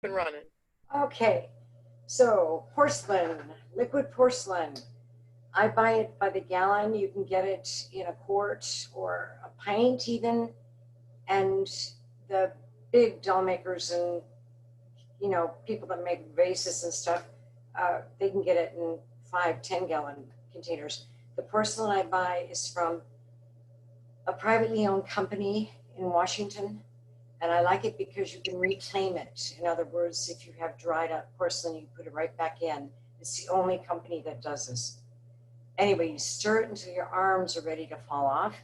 and running. Okay, so porcelain, liquid porcelain. I buy it by the gallon. You can get it in a quart or a pint even. And the big doll makers and people that make vases and stuff, they can get it in 5, 10 gallon containers. The porcelain I buy is from a privately owned company in Washington, and I like it because you can reclaim it. In other words, if you have dried up porcelain, you put it right back in. It's the only company that does this. Anyway, you stir it until your arms are ready to fall off,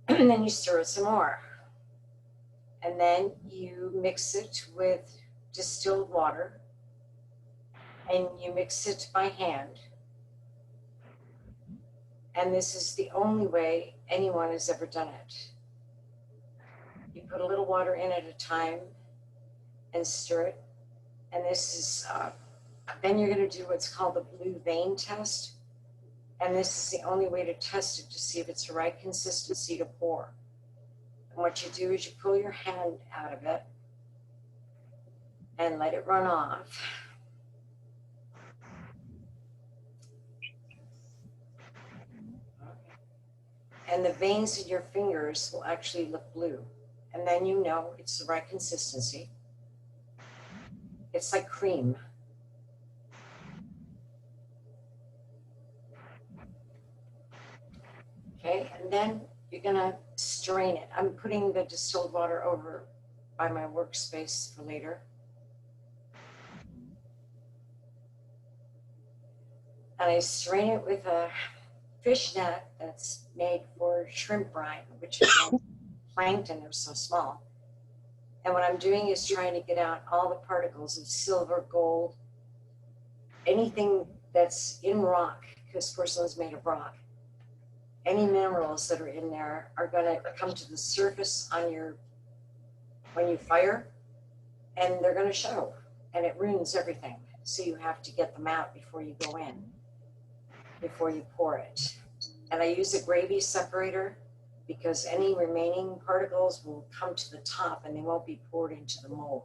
and then you stir it some more. And then you mix it with distilled water, and you mix it by hand. And this is the only way anyone has ever done it. You put a little water in at a time and stir it. And this is, then you're going to do what's called the blue vein test. And this is the only way to test it to see if it's the right consistency to pour. And what you do is you pull your hand out of it and let it run off. And the veins in your fingers will actually look blue. And then you know it's the right consistency. It's like cream. Okay, and then you're gonna strain it. I'm putting the distilled water over by my workspace for later. And I strain it with a fish net that's made for shrimp brine, which is plankton, are so small. And what I'm doing is trying to get out all the particles of silver, gold, anything that's in rock, because porcelain is made of rock. Any minerals that are in there are going to come to the surface on when you fire, and they're going to show, and it ruins everything. So you have to get them out before you go in, before you pour it. And I use a gravy separator because any remaining particles will come to the top and they won't be poured into the mold.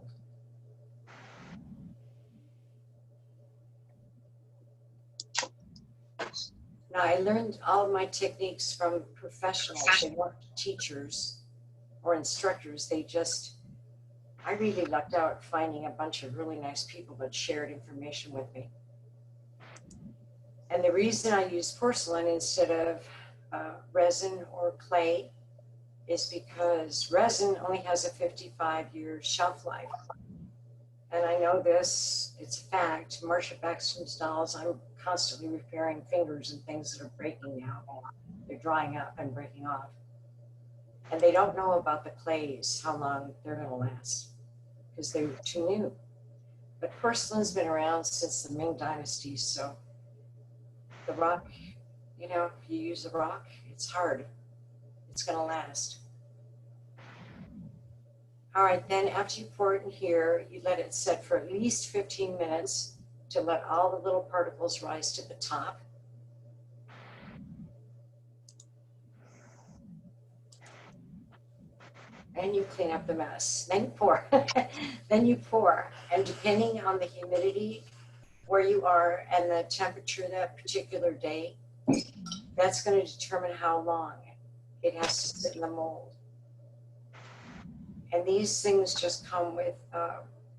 Now, I learned all of my techniques from professionals. They weren't teachers or instructors. I really lucked out finding a bunch of really nice people that shared information with me. And the reason I use porcelain instead of resin or clay is because resin only has a 55-year shelf life. And I know this, it's a fact. Marcia Baxter's dolls, I'm constantly repairing fingers and things that are breaking now. They're drying up and breaking off. And they don't know about the clays, how long they're going to last, because they're too new. But porcelain's been around since the Ming Dynasty, so the rock, if you use a rock, it's hard. It's going to last. All right, then after you pour it in here, you let it set for at least 15 minutes to let all the little particles rise to the top. And you clean up the mess. Then you pour. Then you pour. And depending on the humidity where you are and the temperature that particular day, that's going to determine how long it has to sit in the mold. And these things just come with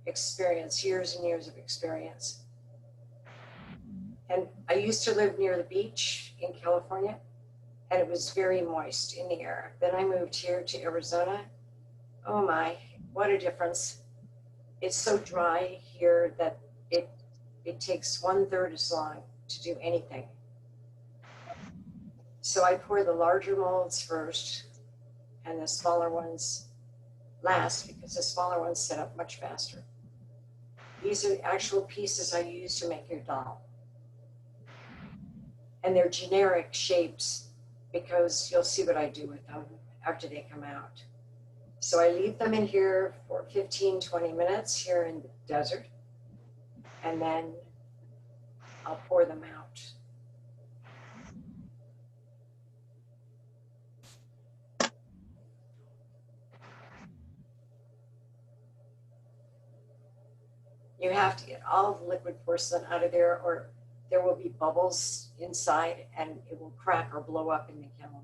experience, years and years of experience. And I used to live near the beach in California, and it was very moist in the air. Then I moved here to Arizona. Oh my, what a difference. It's so dry here that it takes 1/3 as long to do anything. So I pour the larger molds first and the smaller ones last, because the smaller ones set up much faster. These are the actual pieces I use to make your doll. And they're generic shapes because you'll see what I do with them after they come out. So I leave them in here for 15, 20 minutes here in the desert, and then I'll pour them out. You have to get all the liquid porcelain out of there, or there will be bubbles inside and it will crack or blow up in the kiln.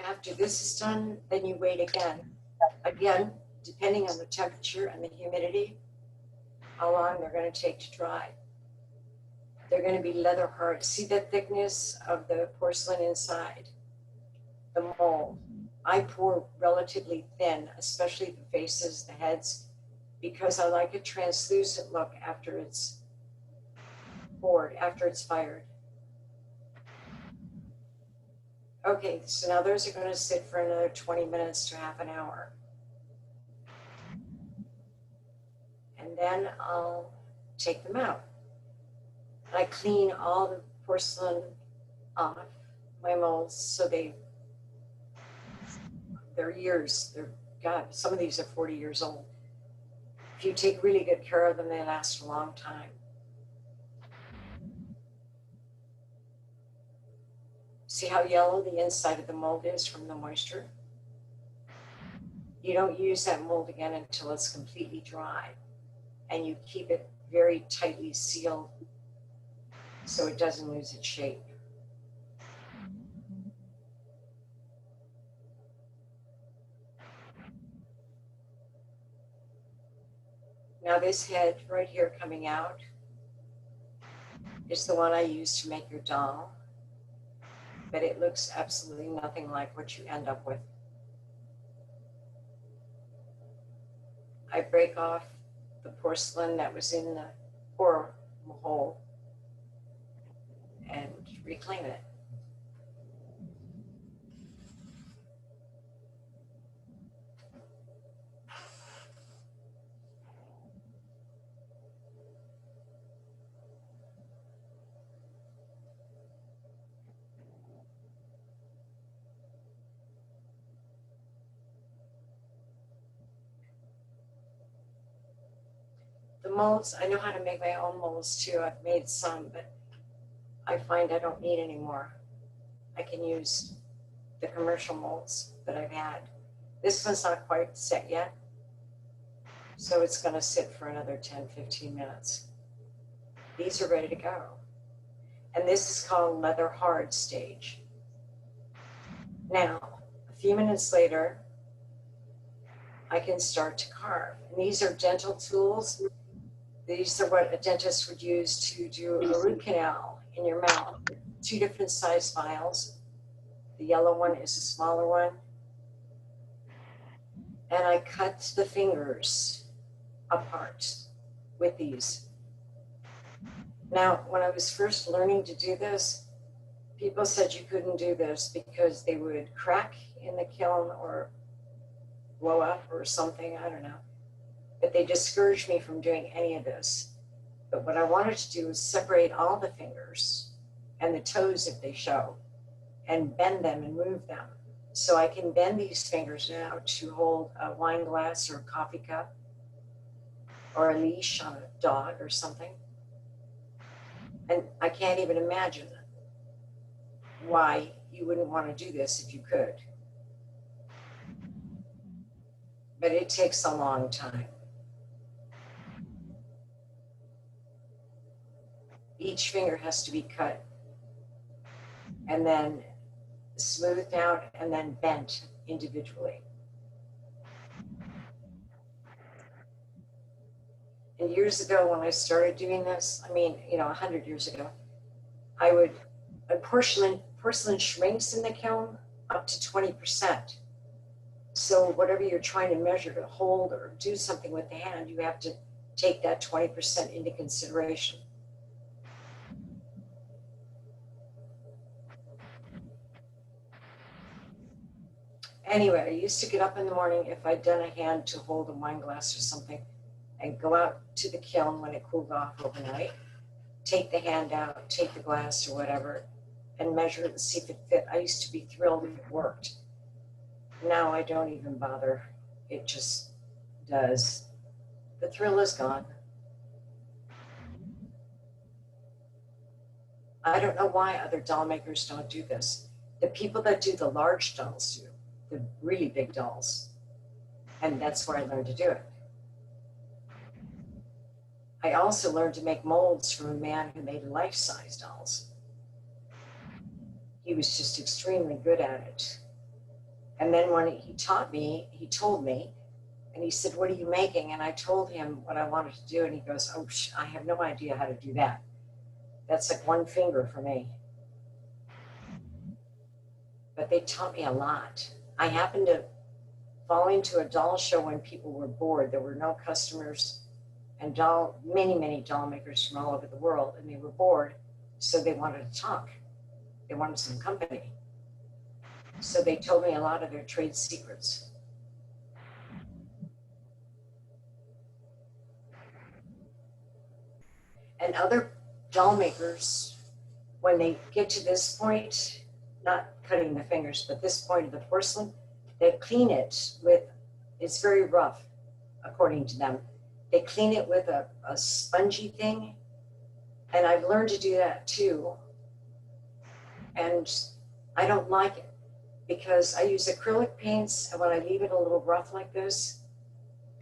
After this is done, then you wait again. Again, depending on the temperature and the humidity, how long they're going to take to dry. They're going to be leather hard. See the thickness of the porcelain inside, the mold. I pour relatively thin, especially the faces, the heads, because I like a translucent look after it's poured, after it's fired. Okay, so now those are going to sit for another 20 minutes to half an hour. And then I'll take them out. I clean all the porcelain off my molds so they're years. God, some of these are 40 years old. If you take really good care of them, they last a long time. See how yellow the inside of the mold is from the moisture? You don't use that mold again until it's completely dry, and you keep it very tightly sealed so it doesn't lose its shape. Now this head right here coming out is the one I use to make your doll, but it looks absolutely nothing like what you end up with. I break off the porcelain that was in the pour hole and reclaim it. The molds, I know how to make my own molds too. I've made some, but I find I don't need any more. I can use the commercial molds that I've had. This one's not quite set yet, so it's going to sit for another 10-15 minutes. These are ready to go. And this is called leather hard stage. Now, a few minutes later, I can start to carve. And these are dental tools. These are what a dentist would use to do a root canal in your mouth. 2 different size files. The yellow one is a smaller one. And I cut the fingers apart with these. Now, when I was first learning to do this, people said you couldn't do this because they would crack in the kiln or blow up or something, I don't know. But they discouraged me from doing any of this. But what I wanted to do was separate all the fingers and the toes if they show, and bend them and move them. So I can bend these fingers now to hold a wine glass or a coffee cup or a leash on a dog or something. And I can't even imagine why you wouldn't want to do this if you could. But it takes a long time. Each finger has to be cut and then smoothed out and then bent individually. And years ago when I started doing this, 100 years ago, porcelain shrinks in the kiln up to 20%. So whatever you're trying to measure to hold or do something with the hand, you have to take that 20% into consideration. Anyway, I used to get up in the morning if I'd done a hand to hold a wine glass or something and go out to the kiln when it cooled off overnight, take the hand out, take the glass or whatever, and measure it and see if it fit. I used to be thrilled if it worked. Now I don't even bother. It just does. The thrill is gone. I don't know why other doll makers don't do this. The people that do the large dolls do, the really big dolls. And that's where I learned to do it. I also learned to make molds from a man who made life-size dolls. He was just extremely good at it. And then when he taught me, he told me, and he said, "What are you making?" And I told him what I wanted to do. And he goes, "Oh, I have no idea how to do that. That's like one finger for me." But they taught me a lot. I happened to fall into a doll show when people were bored. There were no customers and many doll makers from all over the world, and they were bored. So they wanted to talk. They wanted some company. So they told me a lot of their trade secrets. And other doll makers, when they get to this point, not cutting the fingers, but this point of the porcelain, they clean it with, it's very rough, according to them. They clean it with a spongy thing. And I've learned to do that too. And I don't like it because I use acrylic paints, and when I leave it a little rough like this,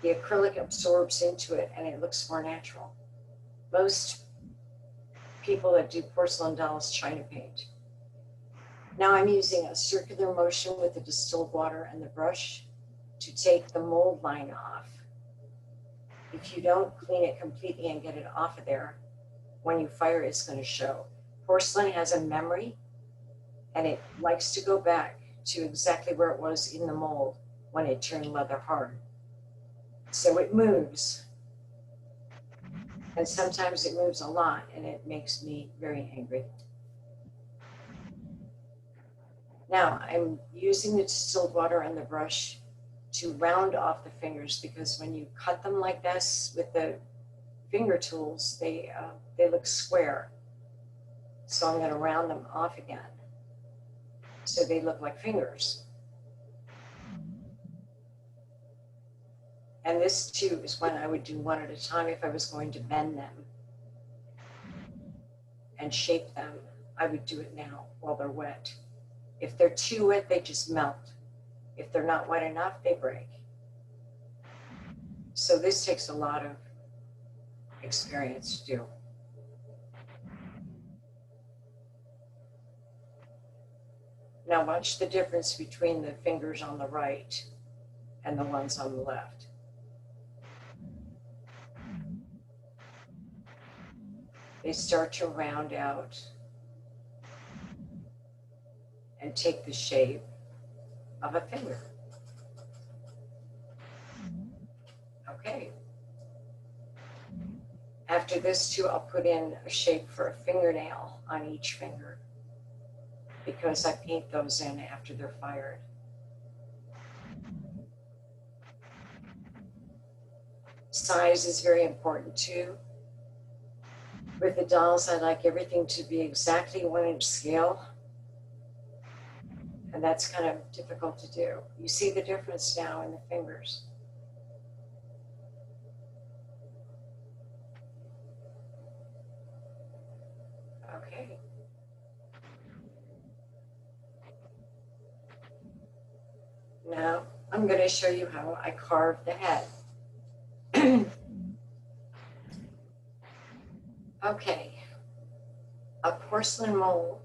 the acrylic absorbs into it and it looks more natural. Most people that do porcelain dolls China paint. Now I'm using a circular motion with the distilled water and the brush to take the mold line off. If you don't clean it completely and get it off of there, when you fire, it's going to show. Porcelain has a memory, and it likes to go back to exactly where it was in the mold when it turned leather hard. So it moves. And sometimes it moves a lot, and it makes me very angry. Now I'm using the distilled water and the brush to round off the fingers, because when you cut them like this with the finger tools, they look square. So I'm going to round them off again so they look like fingers. And this too is when I would do one at a time if I was going to bend them and shape them. I would do it now while they're wet. If they're too wet, they just melt. If they're not wet enough, they break. So this takes a lot of experience to do. Now watch the difference between the fingers on the right and the ones on the left. They start to round out and take the shape of a finger. Okay. After this too, I'll put in a shape for a fingernail on each finger, because I paint those in after they're fired. Size is very important too. With the dolls, I like everything to be exactly 1-inch scale. And that's kind of difficult to do. You see the difference now in the fingers. Okay. Now I'm going to show you how I carve the head. Okay. A porcelain mold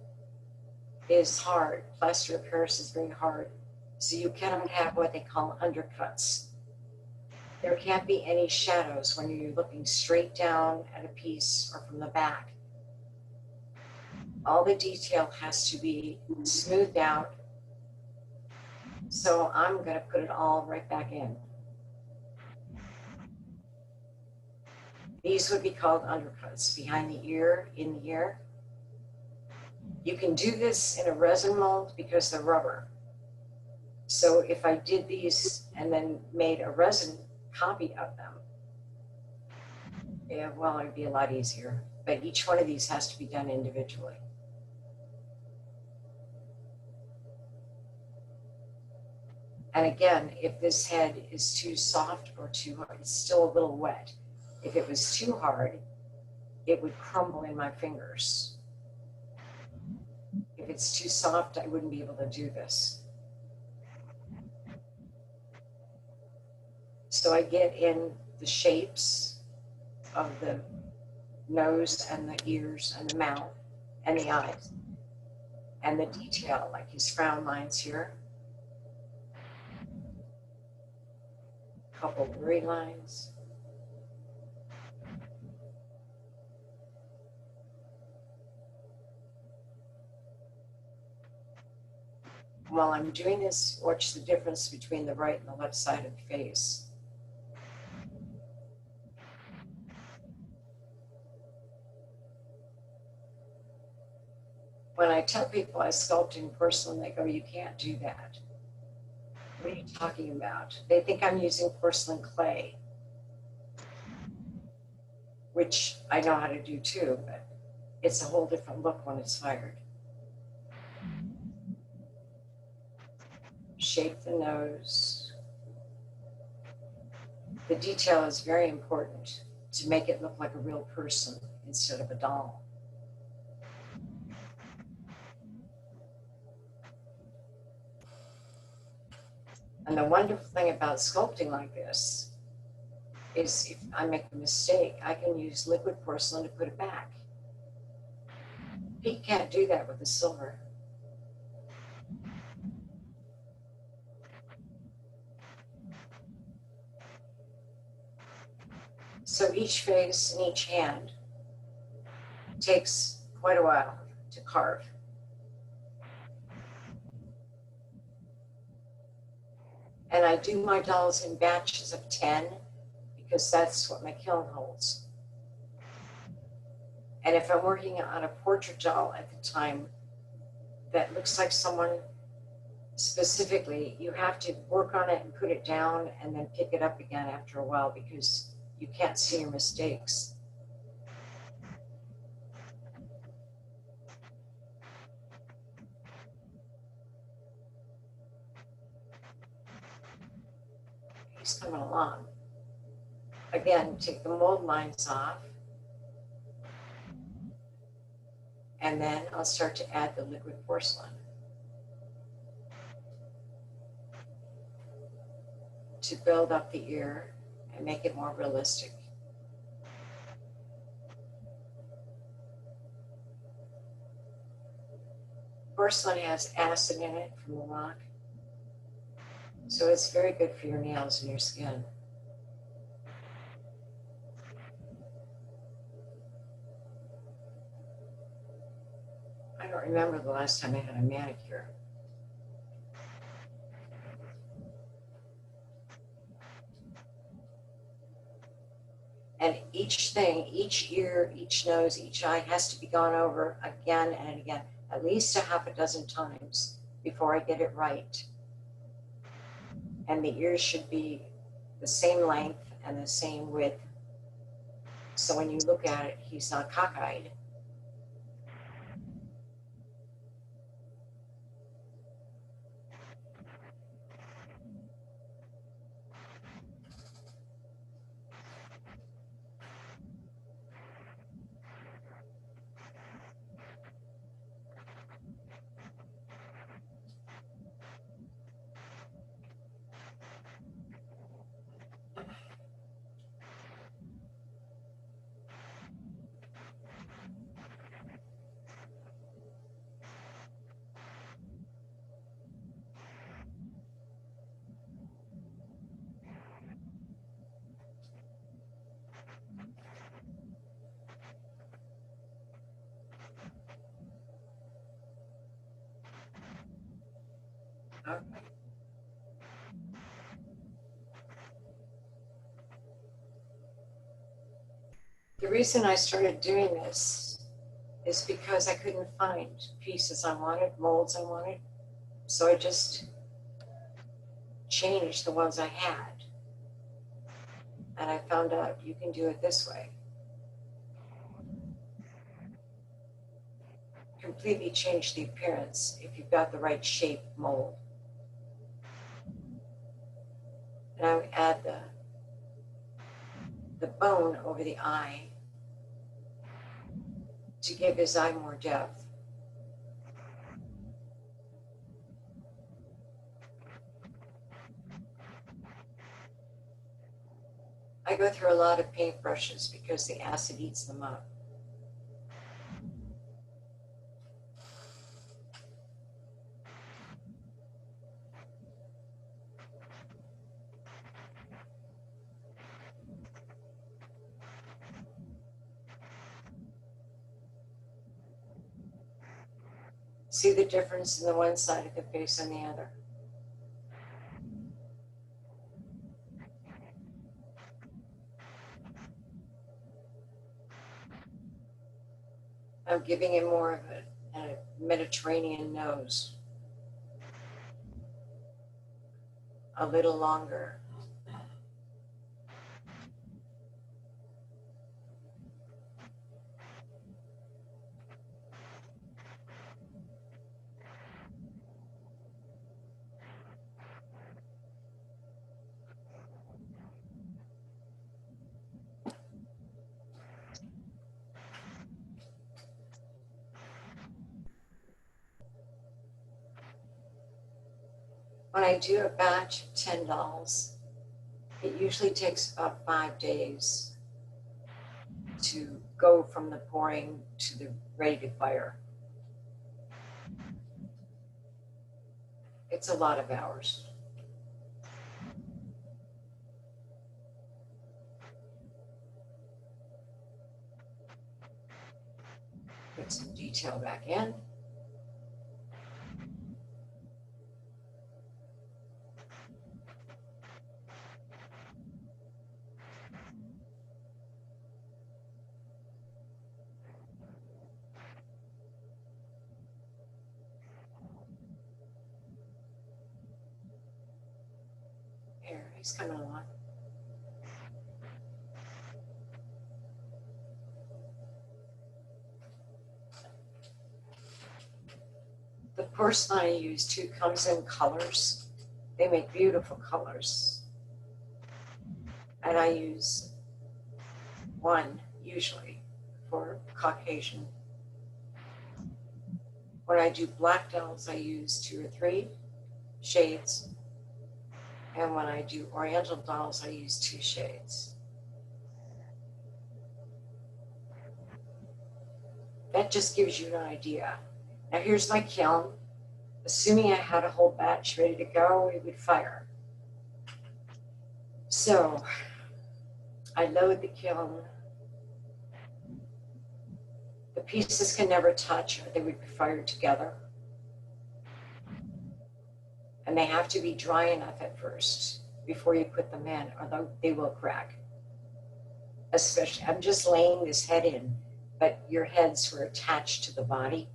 is hard. Plaster of Paris is very hard. So you cannot have what they call undercuts. There can't be any shadows when you're looking straight down at a piece or from the back. All the detail has to be smoothed out. So I'm going to put it all right back in. These would be called undercuts, behind the ear, in the ear. You can do this in a resin mold because they're rubber. So if I did these and then made a resin copy of them, yeah, well, it'd be a lot easier. But each one of these has to be done individually. And again, if this head is too soft or too hard, it's still a little wet. If it was too hard, it would crumble in my fingers. If it's too soft, I wouldn't be able to do this. So I get in the shapes of the nose and the ears and the mouth and the eyes and the detail, like his frown lines here. A couple blurry lines. While I'm doing this, watch the difference between the right and the left side of the face. When I tell people I sculpt in porcelain, they go, "You can't do that. What are you talking about?" They think I'm using porcelain clay, which I know how to do too, but it's a whole different look when it's fired. Shape the nose. The detail is very important to make it look like a real person instead of a doll. And the wonderful thing about sculpting like this is if I make a mistake, I can use liquid porcelain to put it back. Pete can't do that with the silver. So each face and each hand takes quite a while to carve. And I do my dolls in batches of 10 because that's what my kiln holds. And if I'm working on a portrait doll at the time that looks like someone specifically, you have to work on it and put it down and then pick it up again after a while because you can't see your mistakes. He's coming along. Again, take the mold lines off. And then I'll start to add the liquid porcelain to build up the ear and make it more realistic. Porcelain has acid in it from the rock, so it's very good for your nails and your skin. I don't remember the last time I had a manicure. And each thing, each ear, each nose, each eye has to be gone over again and again, at least a half a dozen times before I get it right. And the ears should be the same length and the same width. So when you look at it, he's not cockeyed. Okay. The reason I started doing this is because I couldn't find pieces I wanted, molds I wanted. So I just changed the ones I had. And I found out you can do it this way. Completely change the appearance if you've got the right shape mold. And I would add the bone over the eye to give his eye more depth. I go through a lot of paintbrushes because the acid eats them up. See the difference in the one side of the face and the other? I'm giving him more of a Mediterranean nose. A little longer. When I do a batch of 10 dolls, it usually takes about 5 days to go from the pouring to the ready to fire. It's a lot of hours. Put some detail back in. Here, he's coming along. The porcelain I use too comes in colors. They make beautiful colors. And I use one usually for Caucasian. When I do black dolls, I use 2 or 3 shades. And when I do Oriental dolls, I use 2 shades. That just gives you an idea. Now here's my kiln. Assuming I had a whole batch ready to go, we would fire. So I load the kiln. The pieces can never touch or they would be fired together. And they have to be dry enough at first before you put them in, or they will crack. Especially, I'm just laying this head in, but your heads were attached to the body.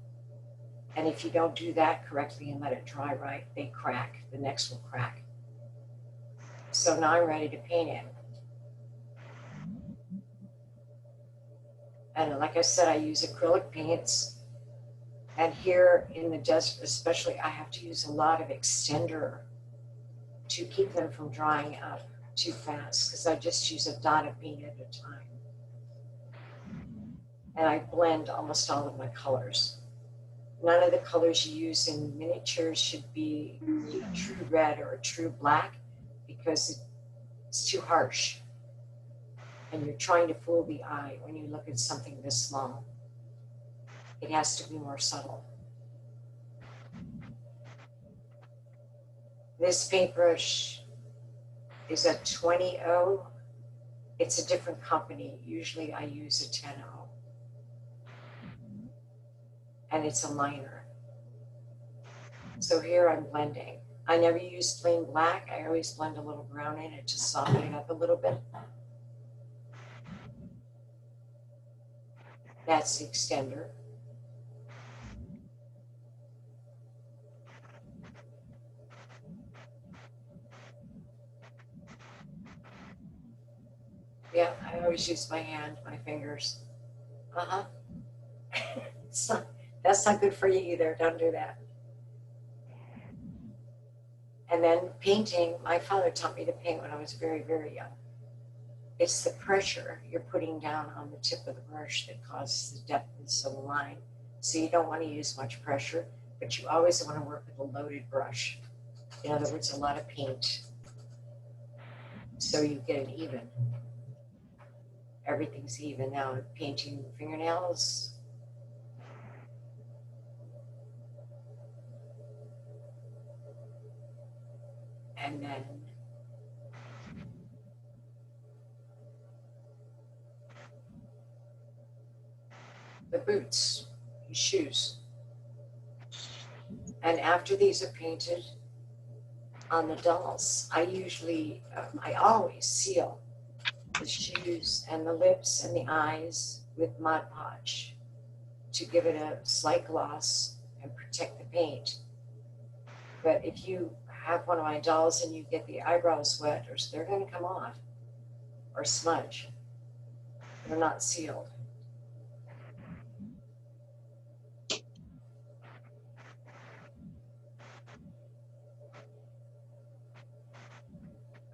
And if you don't do that correctly and let it dry right, they crack. The next will crack. So now I'm ready to paint it. And like I said, I use acrylic paints. And here in the desert especially, I have to use a lot of extender to keep them from drying up too fast, because I just use a dot of paint at a time. And I blend almost all of my colors. None of the colors you use in miniatures should be a true red or a true black, because it's too harsh. And you're trying to fool the eye when you look at something this small. It has to be more subtle. This paintbrush is a 20-0. It's a different company. Usually I use a 10-0. And it's a liner. So here I'm blending. I never use plain black. I always blend a little brown in it to soften it up a little bit. That's the extender. Yeah, I always use my hand, my fingers. Uh-huh. That's not good for you either. Don't do that. And then painting, my father taught me to paint when I was very, very young. It's the pressure you're putting down on the tip of the brush that causes the depthness of the line. So you don't want to use much pressure, but you always want to work with a loaded brush. In other words, a lot of paint, so you get it even. everything's even. Now painting fingernails. And then the boots, shoes. And after these are painted on the dolls, I always seal the shoes and the lips and the eyes with Mod Podge to give it a slight gloss and protect the paint. But if you have one of my dolls and you get the eyebrows wet, or they're going to come off or smudge. They're not sealed.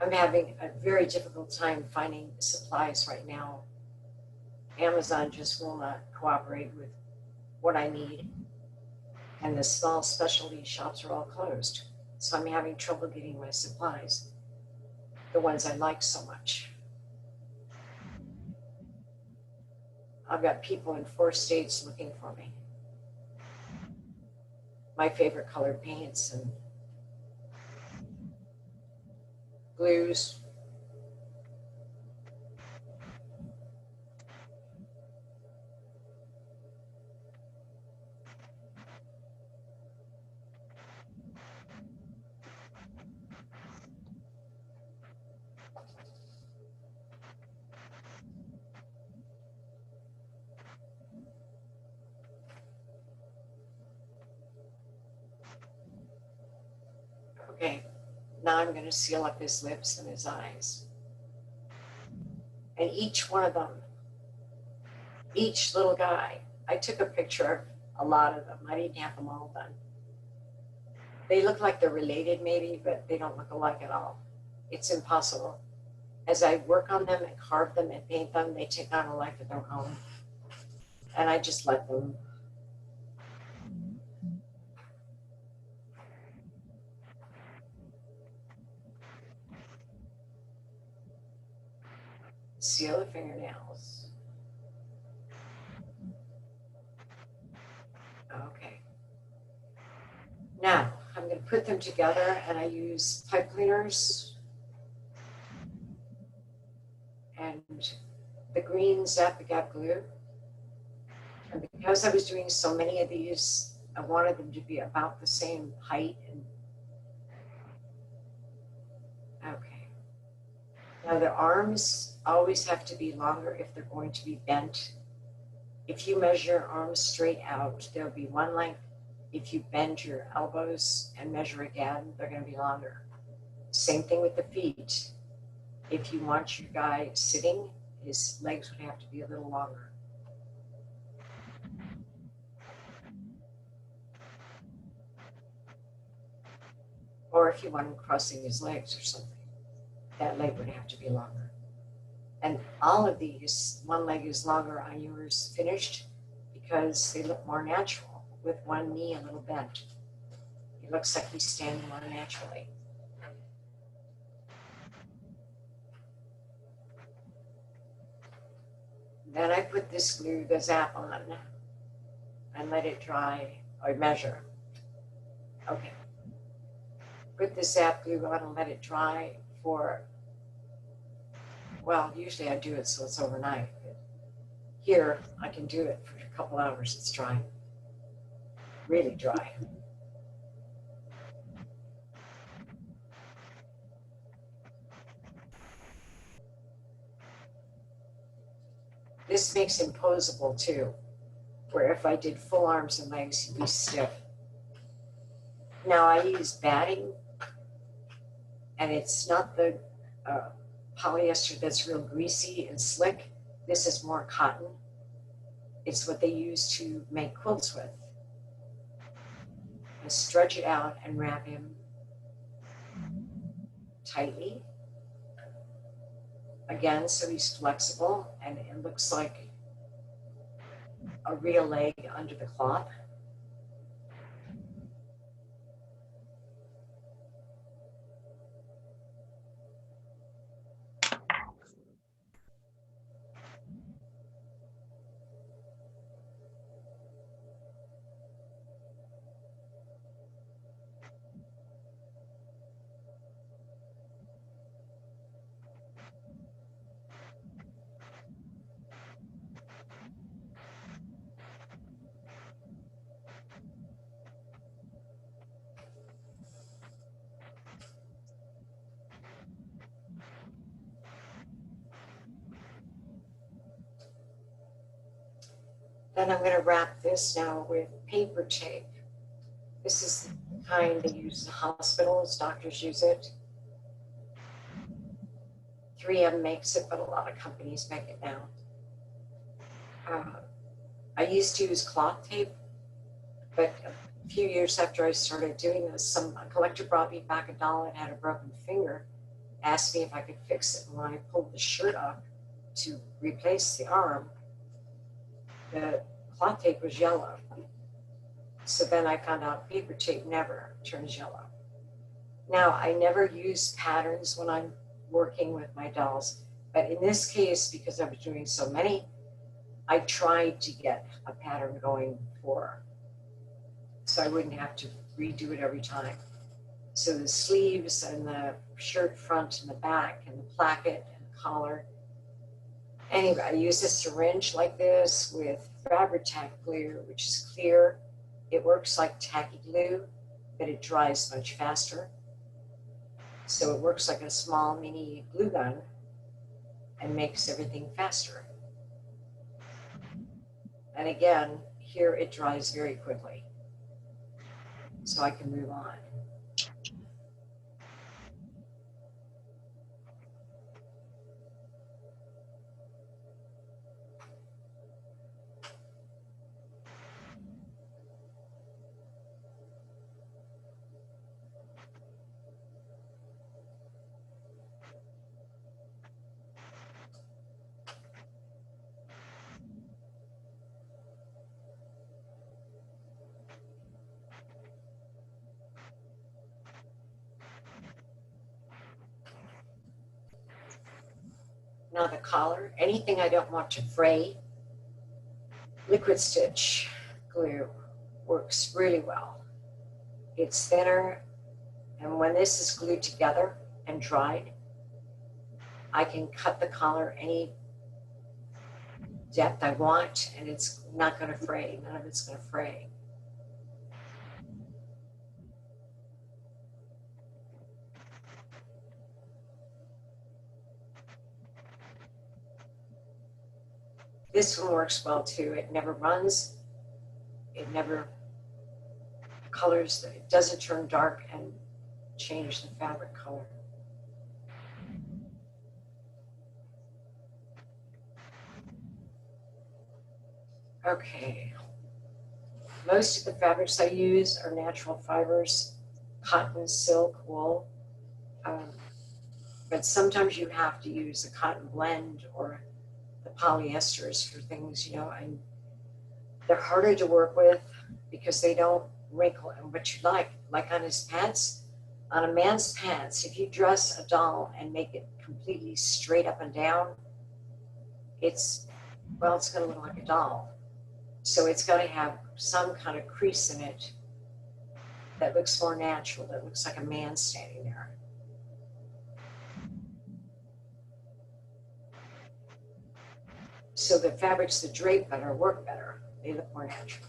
I'm having a very difficult time finding supplies right now. Amazon just will not cooperate with what I need. And the small specialty shops are all closed. So I'm having trouble getting my supplies, the ones I like so much. I've got people in 4 states looking for me. My favorite colored paints and glues. Okay, now I'm going to seal up his lips and his eyes. And each one of them, each little guy, I took a picture of a lot of them. I didn't have them all done. They look like they're related maybe, but they don't look alike at all. It's impossible. As I work on them and carve them and paint them, they take on a life of their own. And I just let them. Seal the fingernails. Okay. Now, I'm going to put them together, and I use pipe cleaners and the green Zap-A-Gap glue. And because I was doing so many of these, I wanted them to be about the same height. Okay. Now the arms always have to be longer if they're going to be bent. If you measure arms straight out, they'll be one length. If you bend your elbows and measure again, they're going to be longer. Same thing with the feet. If you want your guy sitting, his legs would have to be a little longer. Or if you want him crossing his legs or something, that leg would have to be longer. And all of these, one leg is longer on yours finished because they look more natural with one knee a little bent. It looks like he's standing more naturally. Then I put this glue, the Zap, on and let it dry or measure. Okay. Put the Zap glue on and let it dry for, well, usually I do it so it's overnight. But here, I can do it for a couple hours. It's dry, really dry. This makes him posable too, where if I did full arms and legs, he'd be stiff. Now I use batting, and it's not the polyester that's real greasy and slick. This is more cotton. It's what they use to make quilts with. And stretch it out and wrap him tightly. Again, so he's flexible and it looks like a real leg under the cloth. Then I'm going to wrap this now with paper tape. This is the kind they use in hospitals, doctors use it. 3M makes it, but a lot of companies make it now. I used to use cloth tape, but a few years after I started doing this, a collector brought me back a doll that had a broken finger, asked me if I could fix it. And when I pulled the shirt up to replace the arm, the cloth tape was yellow. So then I found out paper tape never turns yellow. Now, I never use patterns when I'm working with my dolls, but in this case, because I was doing so many, I tried to get a pattern going for, so I wouldn't have to redo it every time. So the sleeves and the shirt front and the back and the placket and the collar. Anyway, I use a syringe like this with Fabri-Tac glue, which is clear. It works like tacky glue, but it dries much faster. So it works like a small mini glue gun and makes everything faster. And again, here it dries very quickly. So I can move on. Now the collar, anything I don't want to fray, liquid stitch glue works really well. It's thinner, and when this is glued together and dried, I can cut the collar any depth I want, and it's not going to fray. None of it's going to fray. This one works well too. It never runs. It never colors. It doesn't turn dark and change the fabric color. Okay. Most of the fabrics I use are natural fibers, cotton, silk, wool. But sometimes you have to use a cotton blend or the polyesters for things, and they're harder to work with because they don't wrinkle. And what you like on his pants, on a man's pants, if you dress a doll and make it completely straight up and down, it's going to look like a doll. So it's got to have some kind of crease in it that looks more natural, that looks like a man standing there. So the fabrics that drape better work better. They look more natural.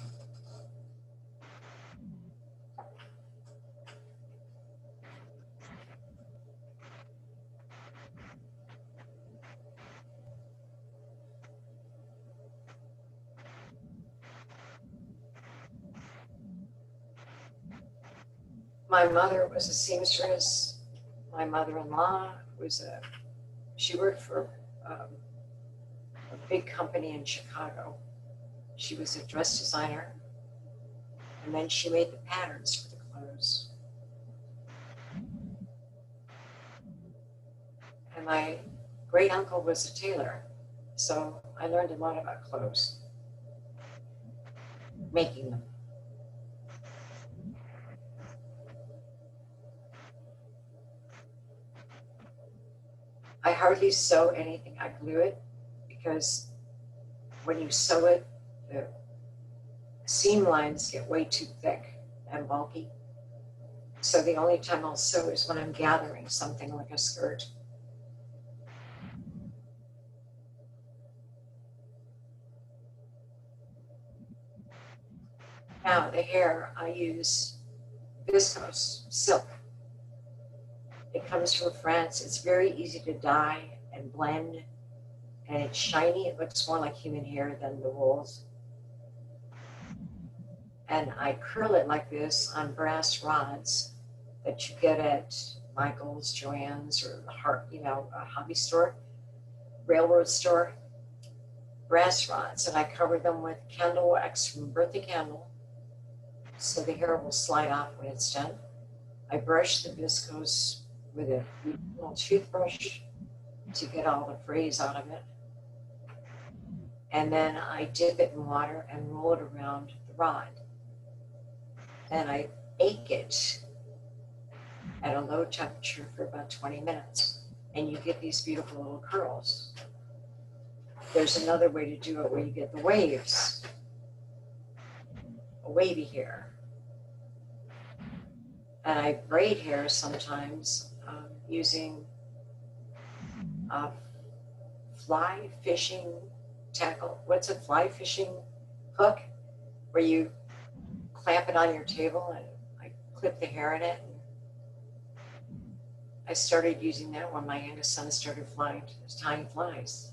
My mother was a seamstress. My mother-in-law she worked for a big company in Chicago. She was a dress designer, and then she made the patterns for the clothes. And my great uncle was a tailor, so I learned a lot about clothes, making them. I hardly sew anything. I glue it because when you sew it, the seam lines get way too thick and bulky. So the only time I'll sew is when I'm gathering something like a skirt. Now the hair, I use viscose silk. It comes from France. It's very easy to dye and blend, and it's shiny. It looks more like human hair than the wools. and I curl it like this on brass rods that you get at Michael's, Joann's, or the a hobby store, railroad store. Brass rods, and I cover them with candle wax from Bertha Candle, so the hair will slide off when it's done. I brush the viscose with a little toothbrush to get all the frays out of it. And then I dip it in water and roll it around the rod. And I bake it at a low temperature for about 20 minutes. And you get these beautiful little curls. There's another way to do it where you get the waves, a wavy hair. And I braid hair sometimes using a fly fishing tackle. What's a fly fishing hook? Where you clamp it on your table and I clip the hair in it. I started using that when my youngest son started tying flies.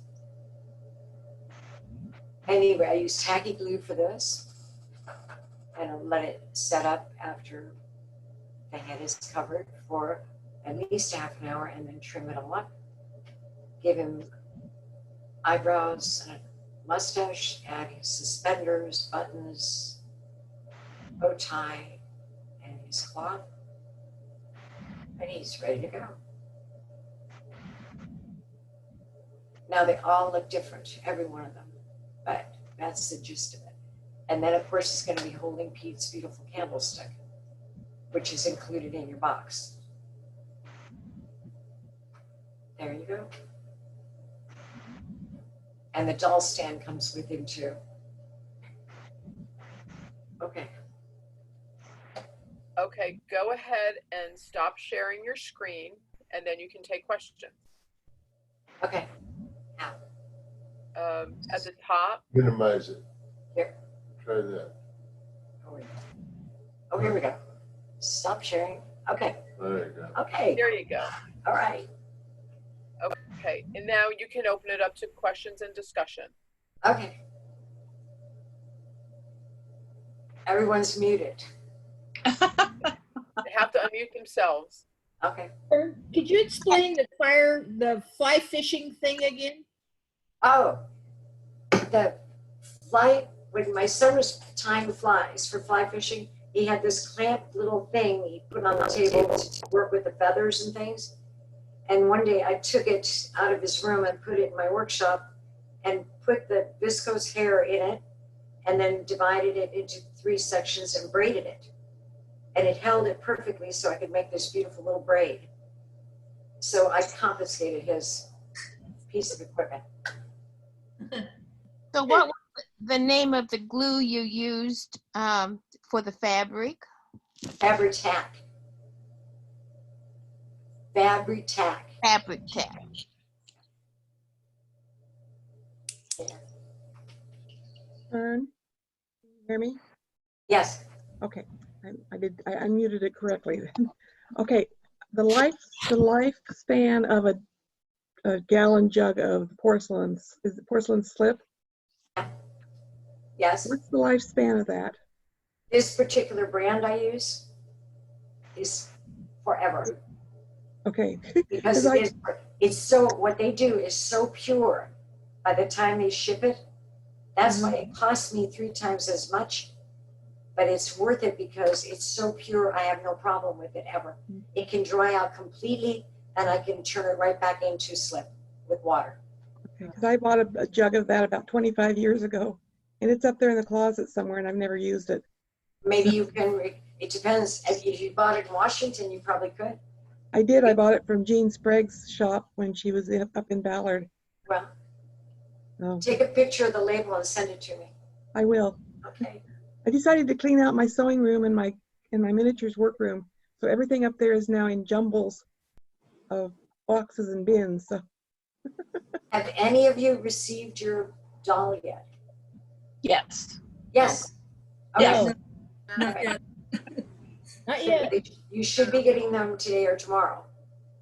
Anyway, I use tacky glue for this and I'll let it set up after the head is covered for at least half an hour and then trim it all up. Give him eyebrows and a mustache, add his suspenders, buttons, bow tie, and his cloth. And he's ready to go. Now they all look different, every one of them. But that's the gist of it. And then, of course, he's going to be holding Pete's beautiful candlestick, which is included in your box. There you go. And the doll stand comes with him, too. Okay. Okay, go ahead and stop sharing your screen, and then you can take questions. Okay. Now. At the top. Minimize it. Here. Try that. Oh, here we go. Stop sharing. Okay. There you go. Okay. There you go. All right. Okay, and now you can open it up to questions and discussion. Okay. Everyone's muted. They have to unmute themselves. Okay. Could you explain the fly fishing thing again? Oh, the fly, when my son was tying flies for fly fishing, he had this clamped little thing he put on the table to work with the feathers and things. And one day I took it out of his room and put it in my workshop and put the viscose hair in it and then divided it into 3 sections and braided it. And it held it perfectly so I could make this beautiful little braid. So I confiscated his piece of equipment. So what was the name of the glue you used for the fabric? Fabri-Tac. Fabri-Tac. Fabri-Tac. Fern, can you hear me? Yes. Okay, I unmuted it correctly. Okay, the lifespan of a gallon jug of porcelain, is it porcelain slip? Yes. What's the lifespan of that? This particular brand I use is forever. Okay. Because it's so, what they do is so pure by the time they ship it. That's why it costs me 3 times as much, but it's worth it because it's so pure. I have no problem with it ever. It can dry out completely and I can turn it right back into slip with water. Okay, because I bought a jug of that about 25 years ago and it's up there in the closet somewhere and I've never used it. Maybe you can, it depends. If you bought it in Washington, you probably could. I did. I bought it from Jean Sprague's shop when she was up in Ballard. Well, Oh, take a picture of the label and send it to me. I will. Okay. I decided to clean out my sewing room and my miniatures workroom. So everything up there is now in jumbles of boxes and bins. So. Have any of you received your doll yet? Yes. Yes. Okay. No. Not yet. Not yet. You should be getting them today or tomorrow.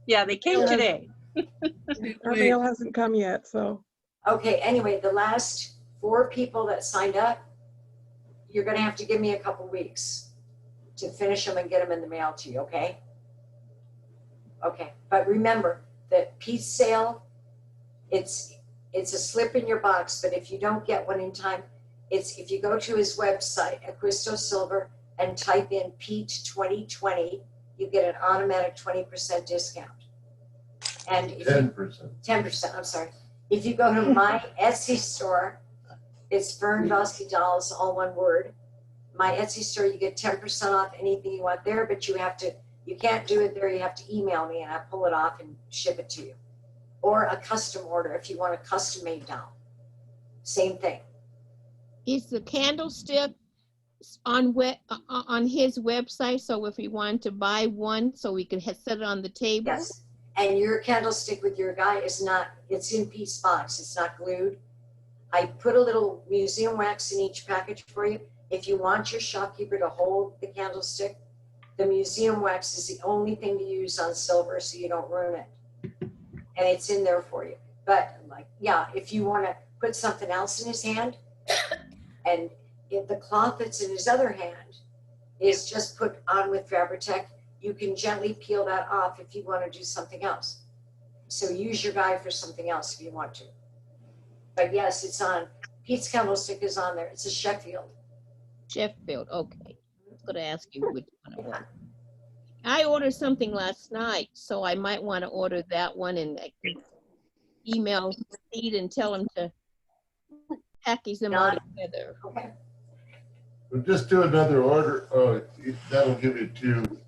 Yeah, they came today. Our mail hasn't come yet, so. Okay, anyway, the last 4 people that signed up, you're gonna have to give me a couple weeks to finish them and get them in the mail to you, okay? Okay, but remember that Pete's sale, it's a slip in your box, but if you don't get one in time, it's, if you go to his website, Aquisto Silver, and type in Pete 2020, you get an automatic 20% discount. And if you 10%. 10%, I'm sorry. If you go to my Etsy store, it's Fern Vasi Dolls, all one word. My Etsy store, you get 10% off anything you want there, but you can't do it there. You have to email me and I pull it off and ship it to you. Or a custom order if you want a custom made doll. Same thing. Is the candlestick on his website? So if we wanted to buy one, so we could set it on the table? Yes. And your candlestick with your guy is not, it's in Pete's box. It's not glued. I put a little museum wax in each package for you. If you want your shopkeeper to hold the candlestick, the museum wax is the only thing to use on silver so you don't ruin it. And it's in there for you. But like, yeah, if you want to put something else in his hand, and if the cloth that's in his other hand is just put on with Fabri-Tac, you can gently peel that off if you want to do something else. So use your guy for something else if you want to. But yes, it's on, Pete's candlestick is on there. It's a Sheffield. Sheffield, okay. I was gonna ask you which one it was. I ordered something last night, so I might want to order that one, and I can email Steve and tell him to package them all together. Okay. We'll just do another order. That'll give you two.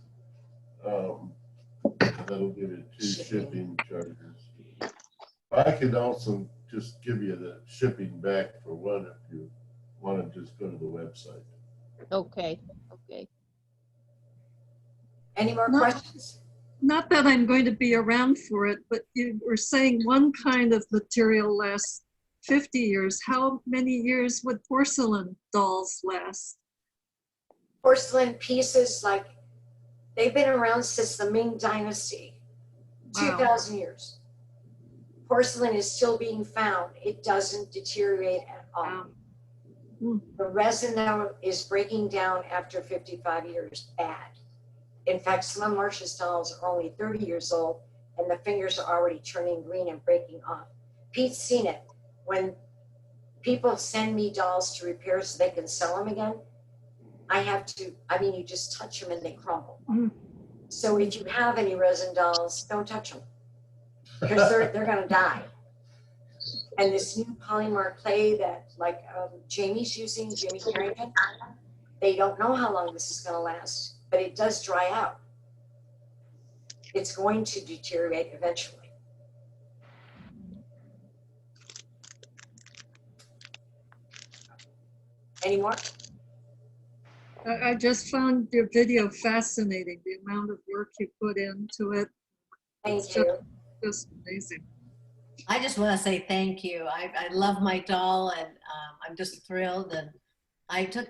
That'll give you two shipping charges. I can also just give you the shipping back for one if you want to just go to the website. Okay, okay. Any more No. questions? Not that I'm going to be around for it, but you were saying one kind of material lasts 50 years. How many years would porcelain dolls last? Porcelain pieces, like, they've been around since the Ming Dynasty, Wow. 2,000 years. Porcelain is still being found. It doesn't deteriorate at all. Wow. The resin now is breaking down after 55 years, bad. In fact, some of Marcia's dolls are only 30 years old and the fingers are already turning green and breaking off. Pete's seen it. When people send me dolls to repair so they can sell them again, you just touch them and they crumble. Mm. So if you have any resin dolls, don't touch them because they're gonna die. And this new polymer clay that Jamie's using, Jamie Carrington, they don't know how long this is gonna last, but it does dry out. It's going to deteriorate eventually. Any more? I just found your video fascinating, the amount of work you put into it. Thank you. Just amazing. I just want to say thank you. I love my doll, and I'm just thrilled. And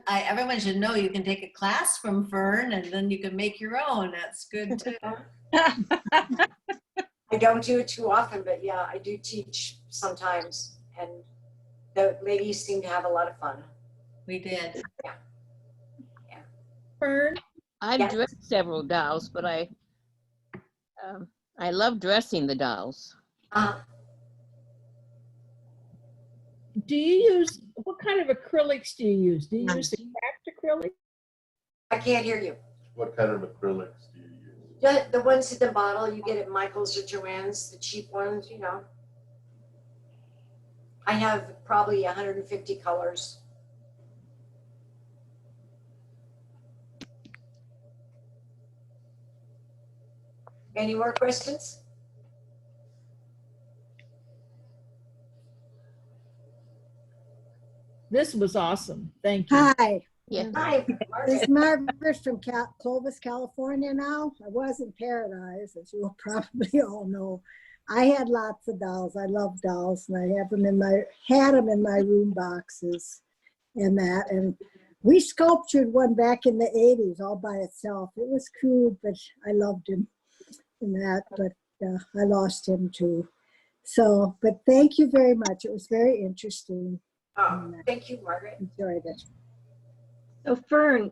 everyone should know you can take a class from Fern, and then you can make your own. That's good too. I don't do it too often, but yeah, I do teach sometimes, and the ladies seem to have a lot of fun. We did. Fern, I've Yes. dressed several dolls, but I love dressing the dolls. do you use, what kind of acrylics do you use? Do you use the cracked acrylic? I can't hear you. What kind of acrylics do you use? The ones in the bottle you get at Michael's or Joann's, the cheap ones, you know. I have probably 150 colors. Any more questions? This was awesome. Thank you. Hi, Yeah. Hi, this Margaret. is Margaret from Clovis, California now. I was in Paradise, as you'll probably all know. I had lots of dolls. I love dolls, and I have them had them in my room boxes and that. And we sculptured one back in the 80s all by itself. It was cool, but I loved him and that, but I lost him too. So, but thank you very much. It was very interesting. Oh, thank you, Margaret. Enjoyed it. So Fern,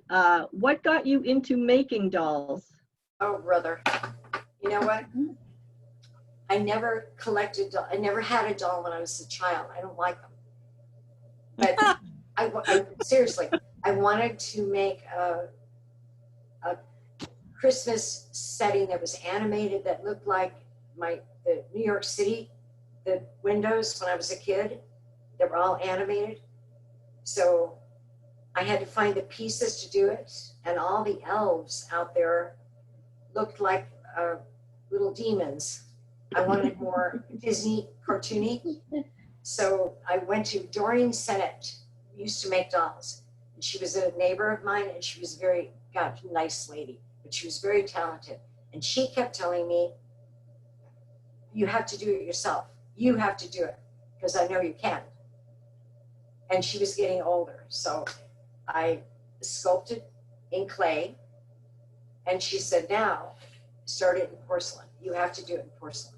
what got you into making dolls? Oh, brother. You know what? I never collected, I never had a doll when I was a child. I don't like them. But I seriously, I wanted to make a Christmas setting that was animated that looked like the New York City, the windows when I was a kid, that were all animated. So I had to find the pieces to do it, and all the elves out there looked like little demons. I wanted more Disney cartoony. So I went to Doreen Sennett, who used to make dolls. And she was a neighbor of mine, and she was nice lady, but she was very talented. And she kept telling me, you have to do it yourself. You have to do it, because I know you can. And she was getting older. So I sculpted in clay. And she said, now start it in porcelain. You have to do it in porcelain.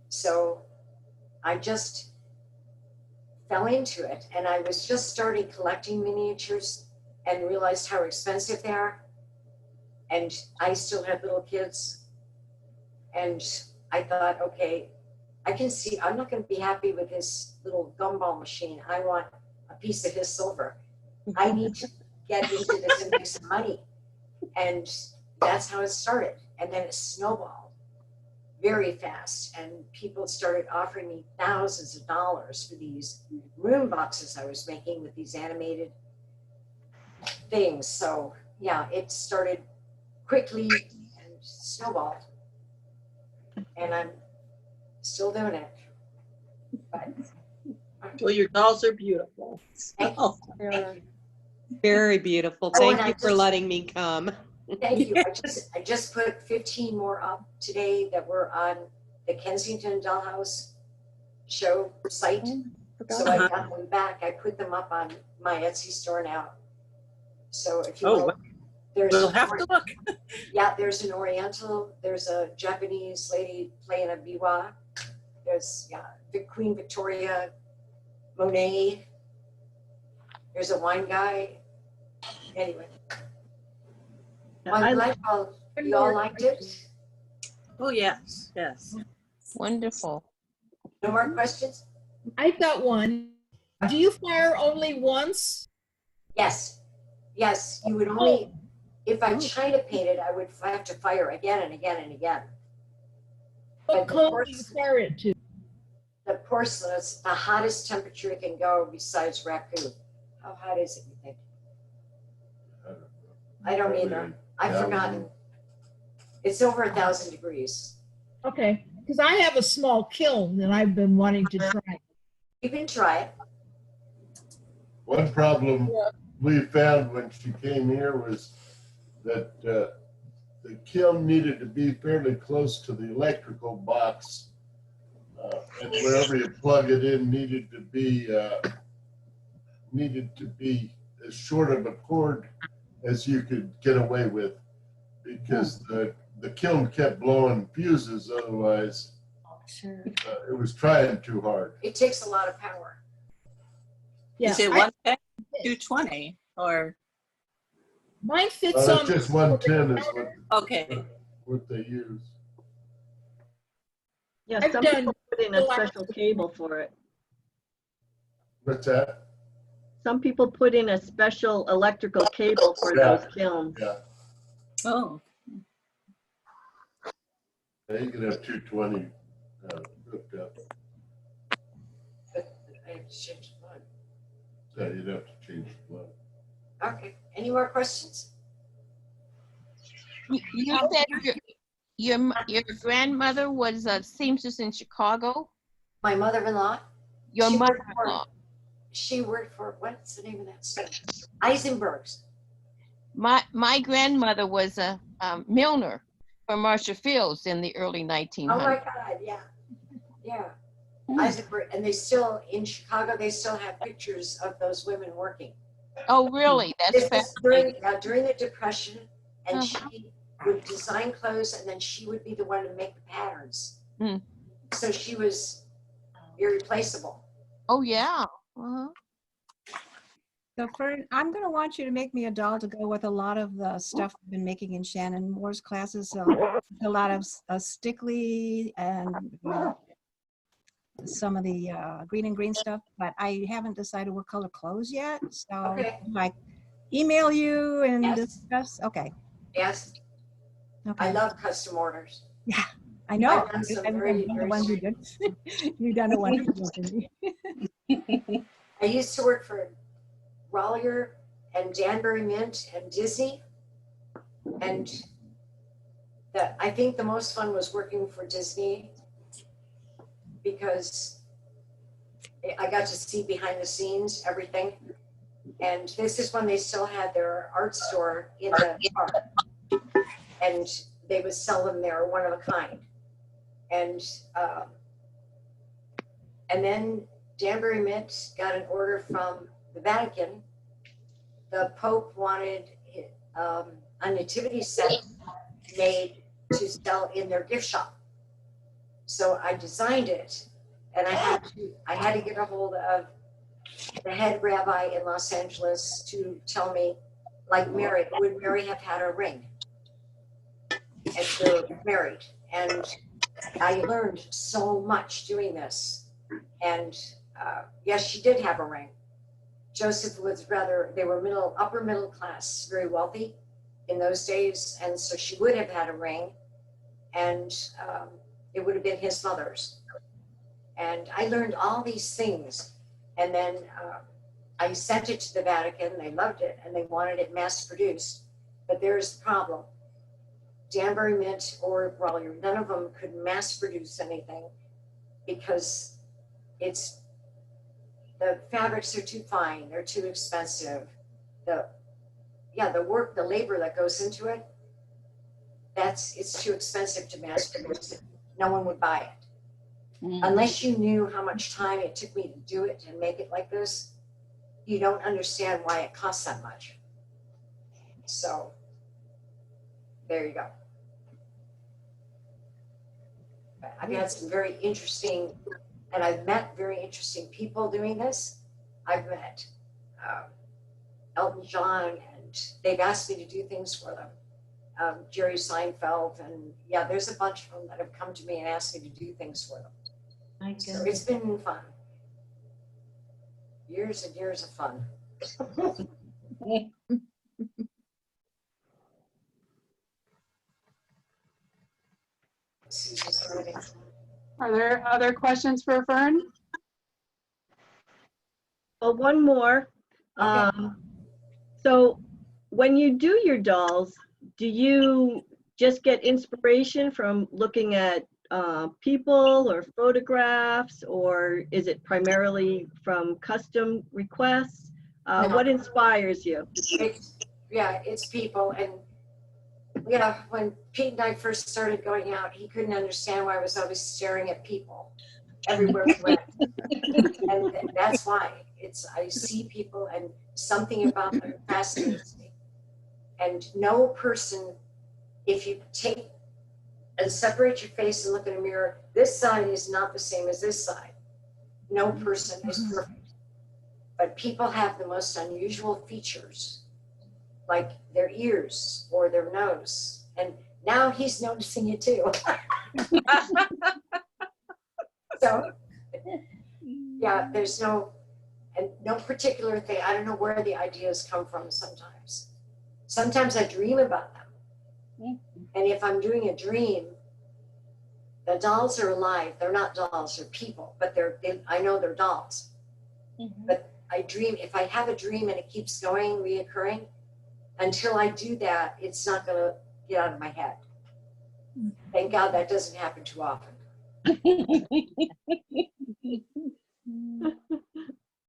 So I just fell into it, and I was just starting collecting miniatures and realized how expensive they are. And I still had little kids. And I thought, okay, I can see, I'm not going to be happy with this little gumball machine. I want a piece of his silver. I need to get into this and make some money. And that's how it started. And then it snowballed very fast. And people started offering me thousands of dollars for these room boxes I was making with these animated things. So yeah, it started quickly and snowballed. And I'm still doing it. But, Well, your dolls are beautiful. Oh, thank you. very beautiful. Oh, Thank and you for letting me come. Thank you. I just put 15 more up today that were on the Kensington Dollhouse show site. So I got them back. I put them up on my Etsy store now. So if you look, we'll have to look. Yeah, there's an Oriental. There's a Japanese lady playing a biwa. There's Queen Victoria, Monet. There's a wine guy. Anyway. I'm glad you all liked it. Oh, yes, yes. Wonderful. No more questions? I've got one. Do you fire only once? Yes. Yes, you would only, if I China painted, I would have to fire again and again and again. What color do you fire it to? The porcelain is the hottest temperature it can go besides Raku. How hot is it, you think? I don't either. I've forgotten. It's over 1,000 degrees. Okay, because I have a small kiln and I've been wanting to try. You can try it. One problem we found when she came here was that the kiln needed to be fairly close to the electrical box, and wherever you plug it in needed to be as short of a cord as you could get away with, because the kiln kept blowing fuses. Otherwise, it was trying too hard. It takes a lot of power. Yeah, is it 110, 220, or? Mine fits on. Just 110 is what they use. Yeah, some people put in a special cable for it. What's that? Some people put in a special electrical cable for those kilns. Yeah. Oh. Yeah, you can have 220 hooked up. I have to change the plug. Yeah, you'd have to change the plug. Okay. Any more questions? You said your grandmother was a seamstress in Chicago? My mother-in-law? Your mother-in-law? She worked for, what's the name of that store? Eisenberg's. My grandmother was a milliner for Marshall Fields in the early 1900s. Oh my God, yeah. Yeah. Eisenberg, and they still, in Chicago, they still have pictures of those women working. Oh, really? That's fascinating. During the Depression, and she would design clothes, and then she would be the one to make the patterns. So she was irreplaceable. Oh, yeah. So Fern, I'm going to want you to make me a doll to go with a lot of the stuff I've been making in Shannon Moore's classes. A lot of Stickley and some of the green and green stuff, but I haven't decided what color clothes yet. So Okay. I email you and Yes. discuss. Okay. Yes. Okay. I love custom orders. Yeah, I know. I've done some I've very, done the very ones you did. You've done a wonderful job for me. I used to work for Rollier and Danbury Mint and Disney. And I think the most fun was working for Disney because I got to see behind the scenes everything. And this is when they still had their art store in the park. And they would sell them there, one of a kind. And then Danbury Mint got an order from the Vatican. The Pope wanted a nativity set made to sell in their gift shop. So I designed it, and I had to get a hold of the head rabbi in Los Angeles to tell me, like Mary, would Mary have had a ring? And they were married. And I learned so much doing this. And yes, she did have a ring. Joseph was they were upper middle class, very wealthy in those days. And so she would have had a ring, and it would have been his mother's. And I learned all these things. And then I sent it to the Vatican. They loved it, and they wanted it mass produced. But there's the problem. Danbury Mint or Rollier, none of them could mass produce anything because the fabrics are too fine, they're too expensive. The work, the labor that goes into it, it's too expensive to mass produce it. No one would buy it. Unless you knew how much time it took me to do it and make it like this, you don't understand why it costs that much. So there you go. I've had some very interesting, and I've met very interesting people doing this. I've met Elton John, and they've asked me to do things for them. Jerry Seinfeld, and yeah, there's a bunch of them that have come to me and asked me to do things for them. So it's been fun. Years and years of fun. Are there other questions for Fern? Well, one more. So when you do your dolls, do you just get inspiration from looking at people or photographs, or is it primarily from custom requests? No. What inspires you? It's people. And when Pete and I first started going out, he couldn't understand why I was always staring at people everywhere we went. And that's why I see people, and something about them fascinates me. And no person, if you take and separate your face and look in a mirror, this side is not the same as this side. No person is perfect. But people have the most unusual features, like their ears or their nose. And now he's noticing it too. So, yeah, there's no particular thing. I don't know where the ideas come from sometimes. Sometimes I dream about them. And if I'm doing a dream, the dolls are alive. They're not dolls, they're people, but I know they're dolls. But I dream, if I have a dream and it keeps going, reoccurring, until I do that, it's not going to get out of my head. Thank God that doesn't happen too often.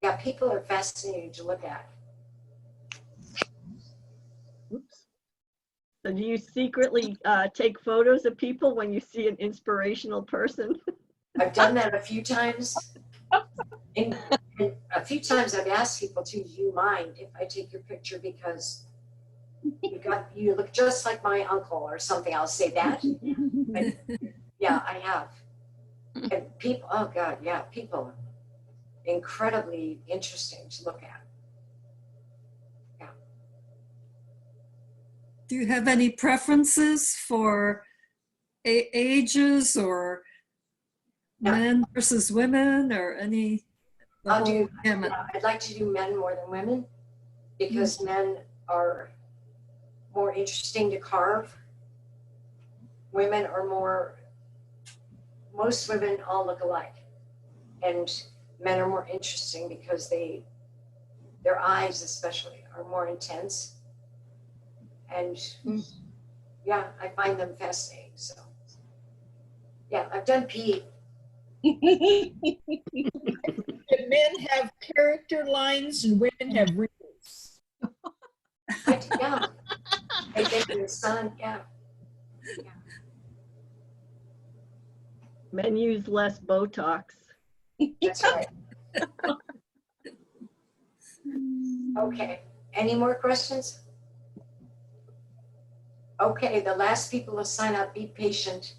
Yeah, people are fascinating to look at. Oops. So do you secretly take photos of people when you see an inspirational person? I've done that a few times. And a few times I've asked people to, do you mind if I take your picture because you look just like my uncle or something. I'll say that. But yeah, I have. And people, oh God, yeah, people, incredibly interesting to look at. Do you have any preferences for ages or men versus women or any? the I'll whole do, gamut? I'd like to do men more than women because men are more interesting to carve. Women are more, most women all look alike. And men are more interesting because their eyes especially are more intense. And yeah, I find them fascinating. So yeah, I've done Pete. Men have character lines and women have wrinkles. Yeah, they get in the sun. Yeah. Men use less Botox. That's right. Okay, any more questions? Okay, the last people to sign up, be patient.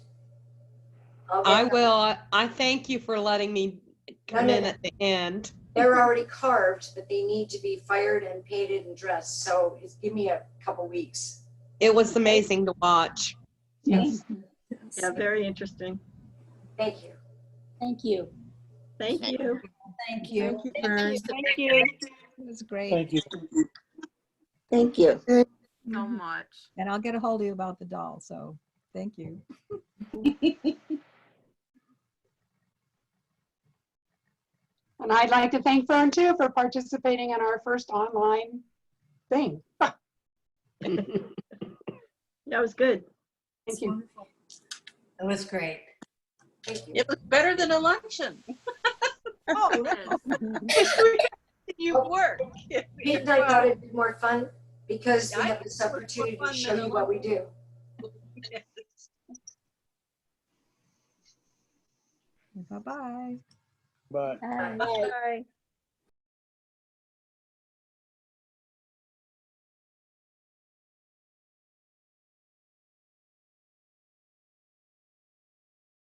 I will. I thank you for letting me come in at the end. They're already carved, but they need to be fired and painted and dressed. So give me a couple weeks. It was amazing to watch. Yes. Yeah, very interesting. Thank you. Thank you. Thank you. Thank you. Thank you, Fern. Thank you. It was great. Thank you. Thank you. So much. And I'll get a hold of you about the doll, so thank you. And I'd like to thank Fern too for participating in our first online thing. That was good. Thank you. It was great. Thank you. It was better than election. Oh, You work. Pete and I thought it'd be more fun because we have this opportunity to show you what we do. bye-bye. Bye. Bye.